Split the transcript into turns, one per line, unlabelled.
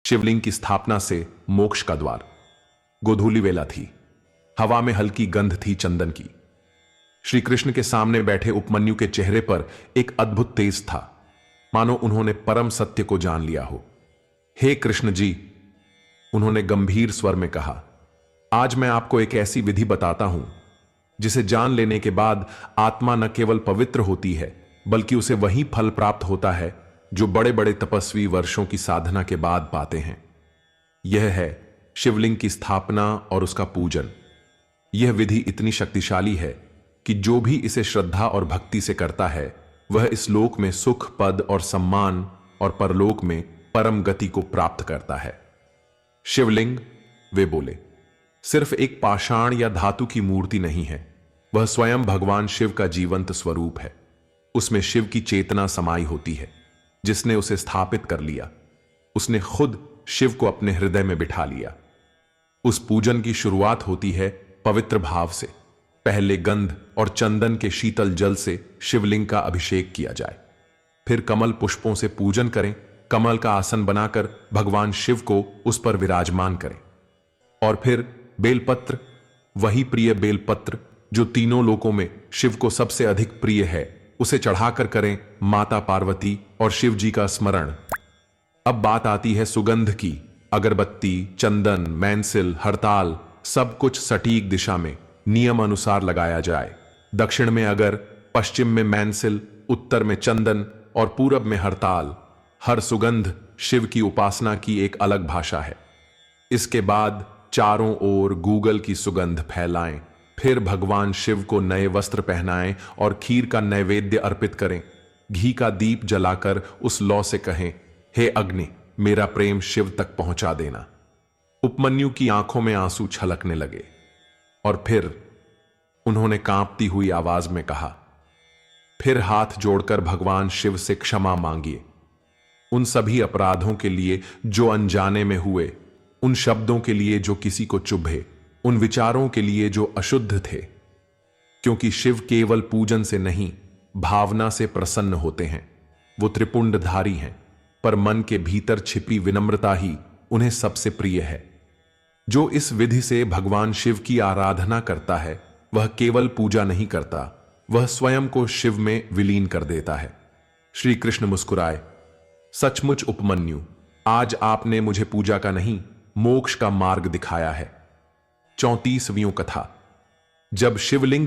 शिवलिंग की स्थापना से मोक्ष का द्वार। गोधूली वेला थी। हवा में हल्की गंध थी चंदन की। श्री कृष्ण के सामने बैठे उपमन्यु के चेहरे पर एक अद्भुत तेज था, मानो उन्होंने परम सत्य को जान लिया हो। हे कृष्ण जी, उन्होंने गंभीर स्वर में कहा, आज मैं आपको एक ऐसी विधि बताता हूं जिसे जान लेने के बाद आत्मा न केवल पवित्र होती है बल्कि उसे वही फल प्राप्त होता है जो बड़े बड़े तपस्वी वर्षों की साधना के बाद पाते हैं। यह है शिवलिंग की स्थापना और उसका पूजन। यह विधि इतनी शक्तिशाली है कि जो भी इसे श्रद्धा और भक्ति से करता है वह इस लोक में सुख, पद और सम्मान और परलोक में परम गति को प्राप्त करता है। शिवलिंग, वे बोले, सिर्फ एक पाषाण या धातु की मूर्ति नहीं है, वह स्वयं भगवान शिव का जीवंत स्वरूप है। उसमें शिव की चेतना समाई होती है। जिसने उसे स्थापित कर लिया उसने खुद शिव को अपने हृदय में बिठा लिया। उस पूजन की शुरुआत होती है पवित्र भाव से। पहले गंध और चंदन के शीतल जल से शिवलिंग का अभिषेक किया जाए, फिर कमल पुष्पों से पूजन करें। कमल का आसन बनाकर भगवान शिव को उस पर विराजमान करें, और फिर बेलपत्र, वही प्रिय बेलपत्र जो तीनों लोकों में शिव को सबसे अधिक प्रिय है, उसे चढ़ाकर करें माता पार्वती और शिव जी का स्मरण। अब बात आती है सुगंध की। अगरबत्ती, चंदन, मैंसिल, हरताल, सब कुछ सटीक दिशा में नियम अनुसार लगाया जाए। दक्षिण में अगर, पश्चिम में मैंसिल, उत्तर में चंदन और पूरब में हरताल। हर सुगंध शिव की उपासना की एक अलग भाषा है। इसके बाद चारों ओर गूगल की सुगंध फैलाएं, फिर भगवान शिव को नए वस्त्र पहनाएं और खीर का नैवेद्य अर्पित करें। घी का दीप जलाकर उस लौ से कहें, हे अग्नि, मेरा प्रेम शिव तक पहुंचा देना। उपमन्यु की आंखों में आंसू छलकने लगे और फिर उन्होंने कांपती हुई आवाज में कहा, फिर हाथ जोड़कर भगवान शिव से क्षमा मांगिए, उन सभी अपराधों के लिए जो अनजाने में हुए, उन शब्दों के लिए जो किसी को चुभे, उन विचारों के लिए जो अशुद्ध थे। क्योंकि शिव केवल पूजन से नहीं, भावना से प्रसन्न होते हैं। वो त्रिपुंडधारी हैं, पर मन के भीतर छिपी विनम्रता ही उन्हें सबसे प्रिय है। जो इस विधि से भगवान शिव की आराधना करता है वह केवल पूजा नहीं करता, वह स्वयं को शिव में विलीन कर देता है। श्री कृष्ण मुस्कुराए, सचमुच उपमन्यु, आज आपने मुझे पूजा का नहीं, मोक्ष का मार्ग दिखाया है। 34वीं कथा। जब शिवलिंग